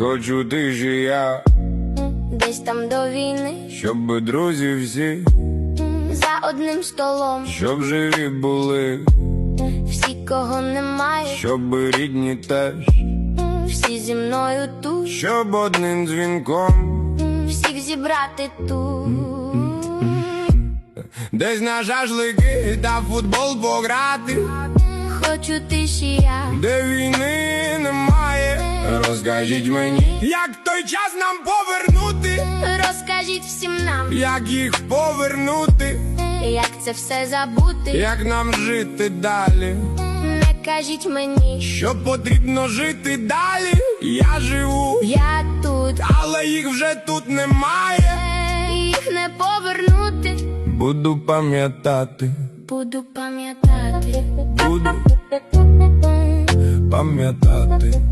Хочу тиші я, десь там до війни, щоб друзі всі за одним столом, щоб живі були, всі, кого немає, щоб рідні теж, всі зі мною тут, щоб одним дзвінком всіх зібрати тут. десь на шашлики та футбол пограти, Хочу тиші я, де війни немає. Розкажіть мені, як той час нам повернути, розкажіть всім нам, як їх повернути, як це все забути. як нам жити далі, Не кажіть мені, що потрібно жити далі. Я живу, я тут, але їх вже тут немає. їх не повернути. Буду пам'ятати, Буду пам'ятати, буду пам'ятати.